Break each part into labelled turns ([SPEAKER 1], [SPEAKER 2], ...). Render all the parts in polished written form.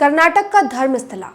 [SPEAKER 1] कर्नाटक का धर्मस्थला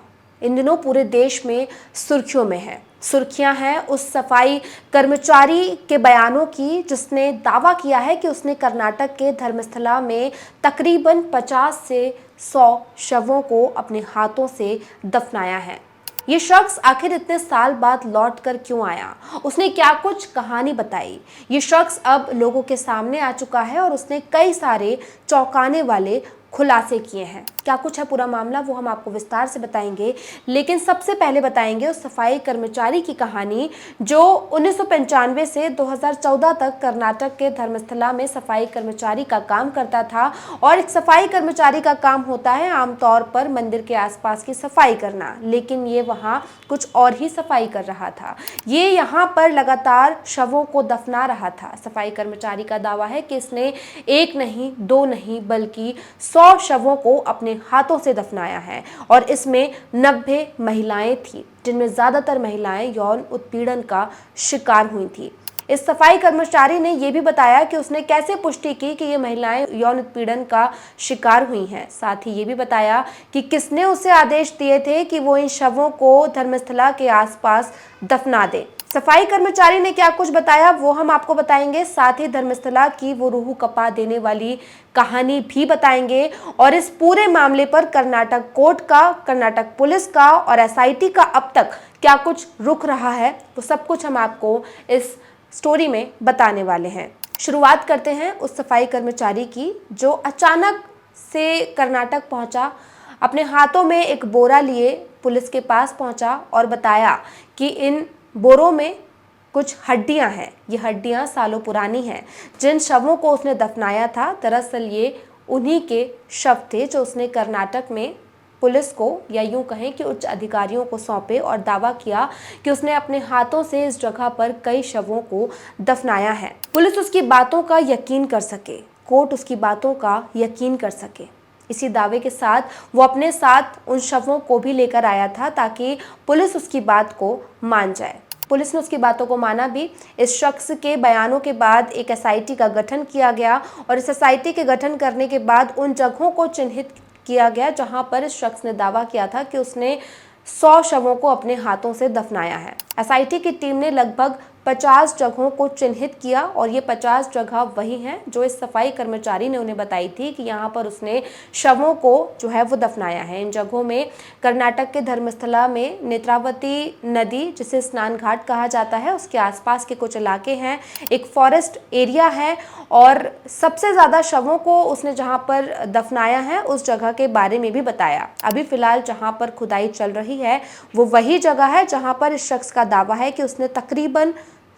[SPEAKER 1] इन दिनों पूरे देश में सुर्खियों में है। सुर्खियां हैं उस सफाई कर्मचारी के बयानों की जिसने दावा किया है कि उसने कर्नाटक के धर्मस्थला में तकरीबन 50 से 100 शवों को अपने हाथों से दफनाया है। ये शख्स आखिर इतने साल बाद लौट कर क्यों आया, उसने क्या कुछ कहानी बताई। ये शख्स अब लोगों के सामने आ चुका है और उसने कई सारे चौंकाने वाले खुलासे किए हैं। क्या कुछ है पूरा मामला वो हम आपको विस्तार से बताएंगे, लेकिन सबसे पहले बताएंगे उस सफाई कर्मचारी की कहानी जो 1995 से 2014 तक कर्नाटक के धर्मस्थला में सफाई कर्मचारी का काम करता था। और एक सफाई कर्मचारी का काम होता है आमतौर पर मंदिर के आसपास की सफाई करना, लेकिन ये वहाँ कुछ और ही सफाई कर रहा था। ये यहाँ पर लगातार शवों को दफना रहा था। सफाई कर्मचारी का दावा है कि इसने एक नहीं, दो नहीं, बल्कि 100 शवों को अपने हाथों से दफनाया है और इसमें 90 महिलाएं थी, जिनमें ज्यादातर महिलाएं यौन उत्पीड़न का शिकार हुई थी। इस सफाई कर्मचारी ने यह भी बताया कि उसने कैसे पुष्टि की कि ये महिलाएं यौन उत्पीड़न का शिकार हुई हैं। साथ ही ये भी बताया कि किसने उसे आदेश दिए थे कि वो इन शवों को धर्मस्थला के आसपास दफना दे। सफाई कर्मचारी ने क्या कुछ बताया वो हम आपको बताएंगे। साथ ही धर्मस्थला की वो रूह कपा देने वाली कहानी भी बताएंगे और इस पूरे मामले पर कर्नाटक कोर्ट का, कर्नाटक पुलिस का और एसआईटी का अब तक क्या कुछ रुख रहा है, वो सब कुछ हम आपको इस स्टोरी में बताने वाले हैं। शुरुआत करते हैं उस सफाई कर्मचारी की जो अचानक से कर्नाटक पहुंचा, अपने हाथों में एक बोरा लिए पुलिस के पास पहुंचा और बताया कि इन बोरों में कुछ हड्डियां हैं। ये हड्डियां सालों पुरानी हैं। जिन शवों को उसने दफनाया था दरअसल ये उन्हीं के शव थे जो उसने कर्नाटक में पुलिस को या यूं कहें कि उच्च अधिकारियों को सौंपे और दावा किया कि उसने अपने हाथों से इस जगह पर कई शवों को दफनाया है। पुलिस उसकी बातों का यकीन कर सके, कोर्ट उसकी बातों का यकीन कर सके, इसी दावे के साथ वो अपने साथ उन शवों को भी लेकर आया था ताकि पुलिस उसकी बात को मान जाए। पुलिस ने उसकी बातों को माना भी। इस शख्स के बयानों के बाद एक एसआईटी का गठन किया गया और इस एसआईटी के गठन करने के बाद उन जगहों को चिन्हित किया गया जहां पर इस शख्स ने दावा किया था कि उसने 100 शवों को अपने हाथों से दफनाया है। एसआईटी की टीम ने लगभग 50 जगहों को चिन्हित किया और ये 50 जगह वही हैं जो इस सफाई कर्मचारी ने उन्हें बताई थी कि यहाँ पर उसने शवों को जो है वो दफनाया है। इन जगहों में कर्नाटक के धर्मस्थला में नेत्रावती नदी, जिसे स्नान घाट कहा जाता है, उसके आसपास के कुछ इलाके हैं, एक फॉरेस्ट एरिया है और सबसे ज़्यादा शवों को उसने जहाँ पर दफनाया है उस जगह के बारे में भी बताया। अभी फिलहाल जहाँ पर खुदाई चल रही है वो वही जगह है जहाँ पर इस शख्स का दावा है कि उसने तकरीबन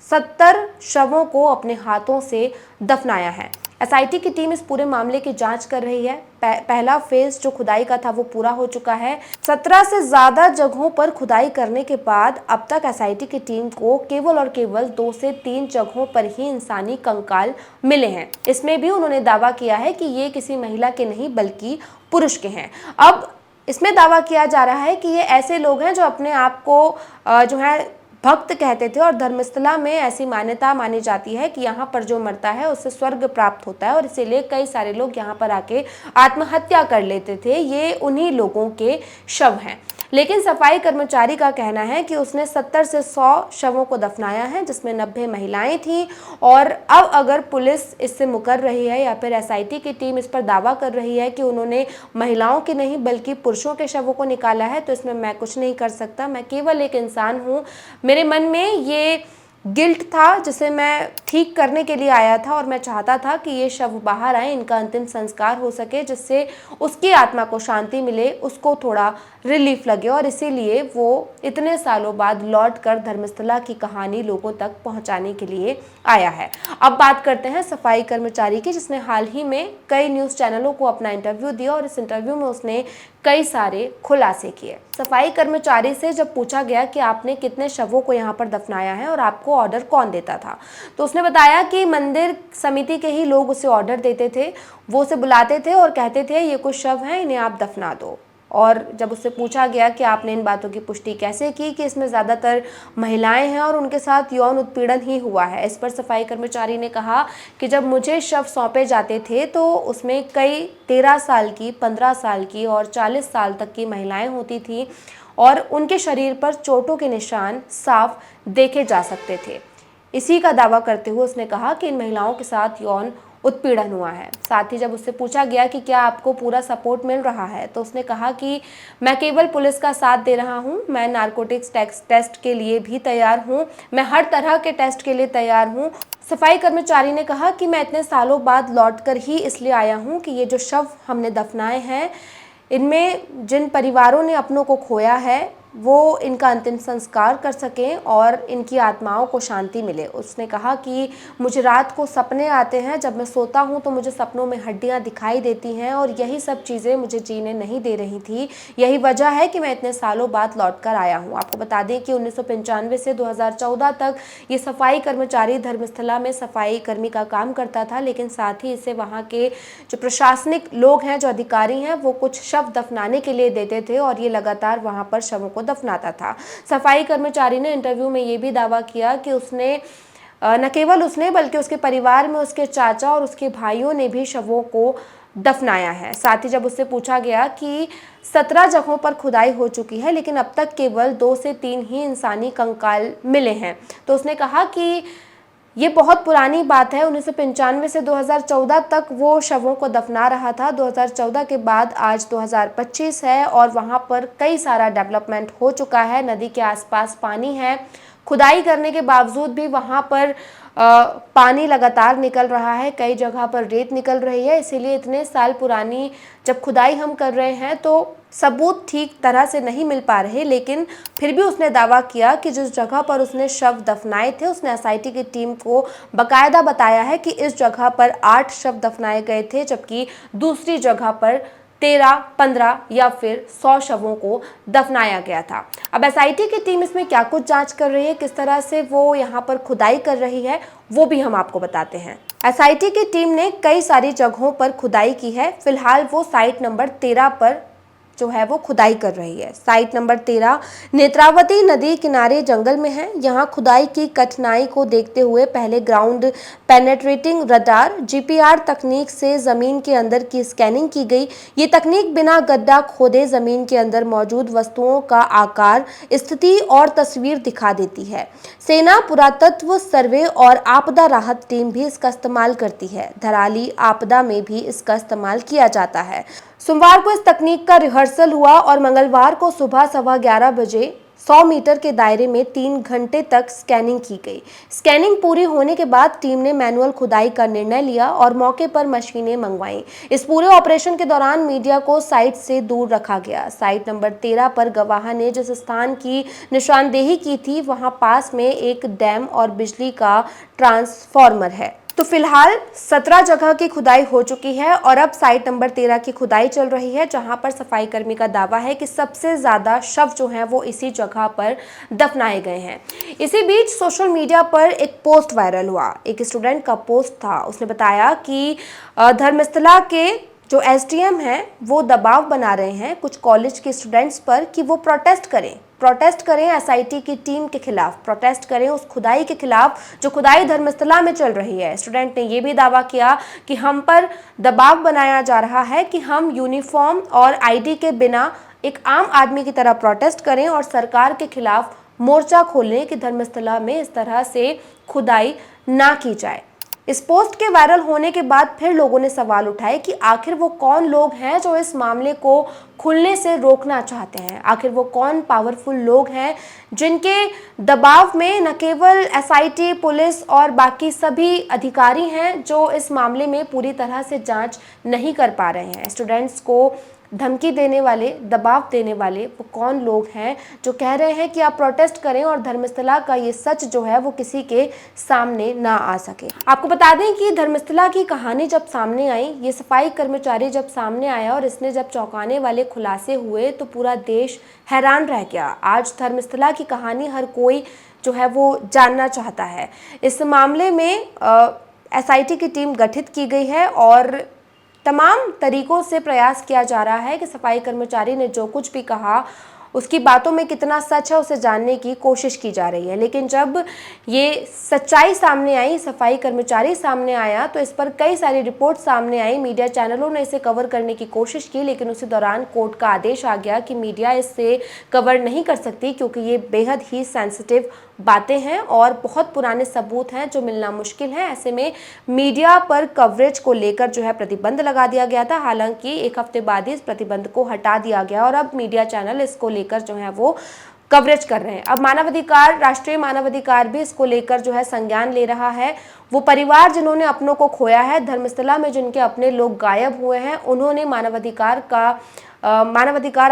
[SPEAKER 1] 70 शवों को अपने हाथों से दफनाया है। एसआईटी की टीम इस पूरे मामले की जांच कर रही है। पहला फेज जो खुदाई का था वो पूरा हो चुका है। 17 से ज़्यादा जगहों पर खुदाई करने के बाद अब तक एसआईटी की टीम को केवल और केवल 2 से 3 जगहों पर ही इंसानी कंकाल मिले हैं। इसमें भी उन्होंने दावा किया है कि ये किसी महिला के नहीं बल्कि पुरुष के हैं। अब इसमें दावा किया जा रहा है कि ये ऐसे लोग हैं जो अपने आप को जो है भक्त कहते थे और धर्मस्थला में ऐसी मान्यता मानी जाती है कि यहाँ पर जो मरता है उससे स्वर्ग प्राप्त होता है और इसीलिए कई सारे लोग यहाँ पर आके आत्महत्या कर लेते थे। ये उन्हीं लोगों के शव हैं। लेकिन सफाई कर्मचारी का कहना है कि उसने 70 से 100 शवों को दफनाया है जिसमें 90 महिलाएं थीं और अब अगर पुलिस इससे मुकर रही है या फिर एसआईटी की टीम इस पर दावा कर रही है कि उन्होंने महिलाओं के नहीं बल्कि पुरुषों के शवों को निकाला है तो इसमें मैं कुछ नहीं कर सकता। मैं केवल एक इंसान हूँ। मेरे मन में ये गिल्ट था जिसे मैं ठीक करने के लिए आया था और मैं चाहता था कि ये शव बाहर आए, इनका अंतिम संस्कार हो सके जिससे उसकी आत्मा को शांति मिले, उसको थोड़ा रिलीफ लगे और इसीलिए वो इतने सालों बाद लौट कर धर्मस्थला की कहानी लोगों तक पहुंचाने के लिए आया है। अब बात करते हैं सफाई कर्मचारी की जिसने हाल ही में कई न्यूज़ चैनलों को अपना इंटरव्यू दिया और इस इंटरव्यू में उसने कई सारे खुलासे किए। सफाई कर्मचारी से जब पूछा गया कि आपने कितने शवों को यहाँ पर दफनाया है और आपको ऑर्डर कौन देता था, तो उसने बताया कि मंदिर समिति के ही लोग उसे ऑर्डर देते थे। वो उसे बुलाते थे और कहते थे ये कुछ शव हैं, इन्हें आप दफना दो। और जब उससे पूछा गया कि आपने इन बातों की पुष्टि कैसे की कि इसमें ज़्यादातर महिलाएं हैं और उनके साथ यौन उत्पीड़न ही हुआ है, इस पर सफाई कर्मचारी ने कहा कि जब मुझे शव सौंपे जाते थे तो उसमें कई 13 साल की, 15 साल की और 40 साल तक की महिलाएं होती थी और उनके शरीर पर चोटों के निशान साफ देखे जा सकते थे। इसी का दावा करते हुए उसने कहा कि इन महिलाओं के साथ यौन उत्पीड़न हुआ है। साथ ही जब उससे पूछा गया कि क्या आपको पूरा सपोर्ट मिल रहा है तो उसने कहा कि मैं केवल पुलिस का साथ दे रहा हूं, मैं नारकोटिक्स टेस्ट के लिए भी तैयार हूं, मैं हर तरह के टेस्ट के लिए तैयार हूं। सफाई कर्मचारी ने कहा कि मैं इतने सालों बाद लौटकर ही इसलिए आया हूं कि ये जो शव हमने दफनाए हैं इनमें जिन परिवारों ने अपनों को खोया है वो इनका अंतिम संस्कार कर सकें और इनकी आत्माओं को शांति मिले। उसने कहा कि मुझे रात को सपने आते हैं, जब मैं सोता हूं तो मुझे सपनों में हड्डियां दिखाई देती हैं और यही सब चीज़ें मुझे जीने नहीं दे रही थी। यही वजह है कि मैं इतने सालों बाद लौटकर आया हूं। आपको बता दें कि 1995 से 2014 तक ये सफाई कर्मचारी धर्मस्थला में सफाई कर्मी का काम करता था, लेकिन साथ ही इसे वहाँ के जो प्रशासनिक लोग हैं, जो अधिकारी हैं, वो कुछ शव दफनाने के लिए देते थे और ये लगातार वहाँ पर शवों को दफनाता था। सफाई कर्मचारी ने इंटरव्यू में ये भी दावा किया कि उसने न केवल उसने बल्कि उसके परिवार में उसके चाचा और उसके भाइयों ने भी शवों को दफनाया है। साथ ही जब उससे पूछा गया कि 17 जगहों पर खुदाई हो चुकी है लेकिन अब तक केवल 2 से 3 ही इंसानी कंकाल मिले हैं, तो उसने कहा कि ये बहुत पुरानी बात है। 1995 से 2014 तक वो शवों को दफना रहा था। 2014 के बाद आज 2025 है और वहाँ पर कई सारा डेवलपमेंट हो चुका है। नदी के आसपास पानी है, खुदाई करने के बावजूद भी वहाँ पर पानी लगातार निकल रहा है, कई जगह पर रेत निकल रही है। इसीलिए इतने साल पुरानी जब खुदाई हम कर रहे हैं तो सबूत ठीक तरह से नहीं मिल पा रहे, लेकिन फिर भी उसने दावा किया कि जिस जगह पर उसने शव दफनाए थे उसने एसआईटी की टीम को बकायदा बताया है कि इस जगह पर 8 शव दफनाए गए थे, जबकि दूसरी जगह पर 13, 15 या फिर 100 शवों को दफनाया गया था। अब एसआईटी की टीम इसमें क्या कुछ जांच कर रही है, किस तरह से वो यहाँ पर खुदाई कर रही है, वो भी हम आपको बताते हैं। एसआईटी की टीम ने कई सारी जगहों पर खुदाई की है। फिलहाल वो साइट नंबर 13 पर जो है वो खुदाई कर रही है। साइट नंबर 13 नेत्रावती नदी किनारे जंगल में है। यहाँ खुदाई की कठिनाई को देखते हुए पहले ग्राउंड पेनेट्रेटिंग रडार जीपीआर तकनीक से जमीन के अंदर की स्कैनिंग की गई। ये तकनीक बिना गड्ढा खोदे जमीन के अंदर मौजूद वस्तुओं का आकार, स्थिति और तस्वीर दिखा देती है। सेना, पुरातत्व सर्वे और आपदा राहत टीम भी इसका इस्तेमाल करती है। धराली आपदा में भी इसका इस्तेमाल किया जाता है। सोमवार को इस तकनीक का रिहर्सल हुआ और मंगलवार को सुबह 11:15 बजे 100 मीटर के दायरे में 3 घंटे तक स्कैनिंग की गई। स्कैनिंग पूरी होने के बाद टीम ने मैनुअल खुदाई का निर्णय लिया और मौके पर मशीनें मंगवाईं। इस पूरे ऑपरेशन के दौरान मीडिया को साइट से दूर रखा गया। साइट नंबर 13 पर गवाह ने जिस स्थान की निशानदेही की थी वहां पास में एक डैम और बिजली का ट्रांसफार्मर है। तो फिलहाल 17 जगह की खुदाई हो चुकी है और अब साइट नंबर 13 की खुदाई चल रही है, जहां पर सफाई कर्मी का दावा है कि सबसे ज़्यादा शव जो हैं वो इसी जगह पर दफनाए गए हैं। इसी बीच सोशल मीडिया पर एक पोस्ट वायरल हुआ। एक स्टूडेंट का पोस्ट था। उसने बताया कि धर्मस्थला के जो एसडीएम हैं वो दबाव बना रहे हैं कुछ कॉलेज के स्टूडेंट्स पर कि वो प्रोटेस्ट करें एसआईटी की टीम के खिलाफ, प्रोटेस्ट करें उस खुदाई के खिलाफ जो खुदाई धर्मस्थला में चल रही है। स्टूडेंट ने यह भी दावा किया कि हम पर दबाव बनाया जा रहा है कि हम यूनिफॉर्म और आईडी के बिना एक आम आदमी की तरह प्रोटेस्ट करें और सरकार के खिलाफ मोर्चा खोलें कि धर्मस्थला में इस तरह से खुदाई ना की जाए। इस पोस्ट के वायरल होने के बाद फिर लोगों ने सवाल उठाए कि आखिर वो कौन लोग हैं जो इस मामले को खुलने से रोकना चाहते हैं। आखिर वो कौन पावरफुल लोग हैं जिनके दबाव में न केवल एसआईटी, पुलिस और बाकी सभी अधिकारी हैं जो इस मामले में पूरी तरह से जांच नहीं कर पा रहे हैं। स्टूडेंट्स को धमकी देने वाले, दबाव देने वाले वो कौन लोग हैं जो कह रहे हैं कि आप प्रोटेस्ट करें और धर्मस्थला का ये सच जो है वो किसी के सामने ना आ सके। आपको बता दें कि धर्मस्थला की कहानी जब सामने आई, ये सफाई कर्मचारी जब सामने आया और इसने जब चौंकाने वाले खुलासे हुए तो पूरा देश हैरान रह गया। आज धर्मस्थला की कहानी हर कोई जो है वो जानना चाहता है। इस मामले में एसआईटी की टीम गठित की गई है और तमाम तरीकों से प्रयास किया जा रहा है कि सफाई कर्मचारी ने जो कुछ भी कहा उसकी बातों में कितना सच है उसे जानने की कोशिश की जा रही है। लेकिन जब ये सच्चाई सामने आई, सफाई कर्मचारी सामने आया, तो इस पर कई सारी रिपोर्ट सामने आई। मीडिया चैनलों ने इसे कवर करने की कोशिश की, लेकिन उसी दौरान कोर्ट का आदेश आ गया कि मीडिया इससे कवर नहीं कर सकती, क्योंकि ये बेहद ही सेंसिटिव बातें हैं और बहुत पुराने सबूत हैं जो मिलना मुश्किल है। ऐसे में मीडिया पर कवरेज को लेकर जो है प्रतिबंध लगा दिया गया था। हालांकि एक हफ्ते बाद ही इस प्रतिबंध को हटा दिया गया और अब मीडिया चैनल इसको लेकर जो है वो कवरेज कर रहे हैं। अब मानवाधिकार, राष्ट्रीय मानवाधिकार भी इसको लेकर जो है संज्ञान ले रहा है। वो परिवार जिन्होंने अपनों को खोया है, धर्मस्थला में जिनके अपने लोग गायब हुए हैं, उन्होंने मानवाधिकार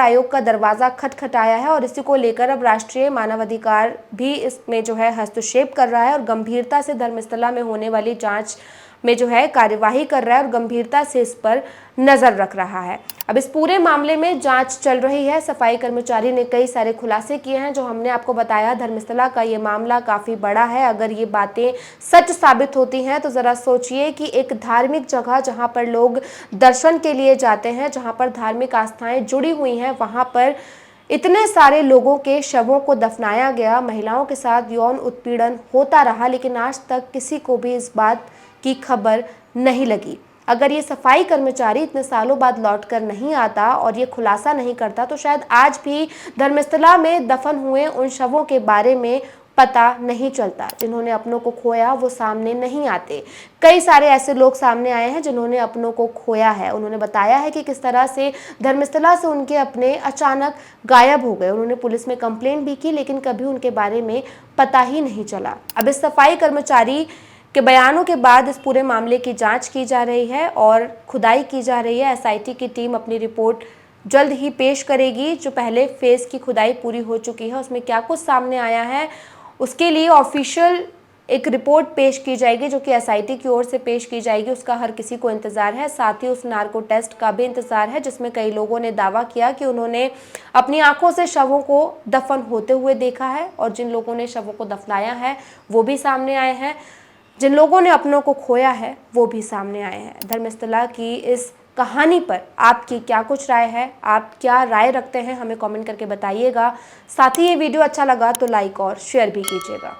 [SPEAKER 1] आयोग का दरवाजा खटखटाया है और इसी को लेकर अब राष्ट्रीय मानवाधिकार भी इसमें जो है हस्तक्षेप कर रहा है और गंभीरता से धर्मस्थला में होने वाली जांच में जो है कार्यवाही कर रहा है और गंभीरता से इस पर नजर रख रहा है। अब इस पूरे मामले में जांच चल रही है। सफाई कर्मचारी ने कई सारे खुलासे किए हैं जो हमने आपको बताया। धर्मस्थला का ये मामला काफी बड़ा है। अगर ये बातें सच साबित होती हैं तो जरा सोचिए कि एक धार्मिक जगह जहां पर लोग दर्शन के लिए जाते हैं, जहां पर धार्मिक आस्थाएं जुड़ी हुई हैं, वहां पर इतने सारे लोगों के शवों को दफनाया गया, महिलाओं के साथ यौन उत्पीड़न होता रहा, लेकिन आज तक किसी को भी इस बात की खबर नहीं लगी। अगर ये सफाई कर्मचारी इतने सालों बाद लौटकर नहीं आता और ये खुलासा नहीं करता तो शायद आज भी धर्मस्थला में दफन हुए उन शवों के बारे में पता नहीं चलता। जिन्होंने अपनों को खोया वो सामने नहीं आते। कई सारे ऐसे लोग सामने आए हैं जिन्होंने अपनों को खोया है। उन्होंने बताया है कि किस तरह से धर्मस्थला से उनके अपने अचानक गायब हो गए। उन्होंने पुलिस में कंप्लेंट भी की, लेकिन कभी उनके बारे में पता ही नहीं चला। अब इस सफाई कर्मचारी के बयानों के बाद इस पूरे मामले की जांच की जा रही है और खुदाई की जा रही है। एसआईटी की टीम अपनी रिपोर्ट जल्द ही पेश करेगी। जो पहले फेज की खुदाई पूरी हो चुकी है उसमें क्या कुछ सामने आया है, उसके लिए ऑफिशियल एक रिपोर्ट पेश की जाएगी जो कि एसआईटी की ओर से पेश की जाएगी। उसका हर किसी को इंतजार है। साथ ही उस नार्को टेस्ट का भी इंतजार है जिसमें कई लोगों ने दावा किया कि उन्होंने अपनी आंखों से शवों को दफन होते हुए देखा है और जिन लोगों ने शवों को दफनाया है वो भी सामने आए हैं। जिन लोगों ने अपनों को खोया है वो भी सामने आए हैं। धर्मस्थला की इस कहानी पर आपकी क्या कुछ राय है, आप क्या राय रखते हैं, हमें कमेंट करके बताइएगा। साथ ही ये वीडियो अच्छा लगा तो लाइक और शेयर भी कीजिएगा।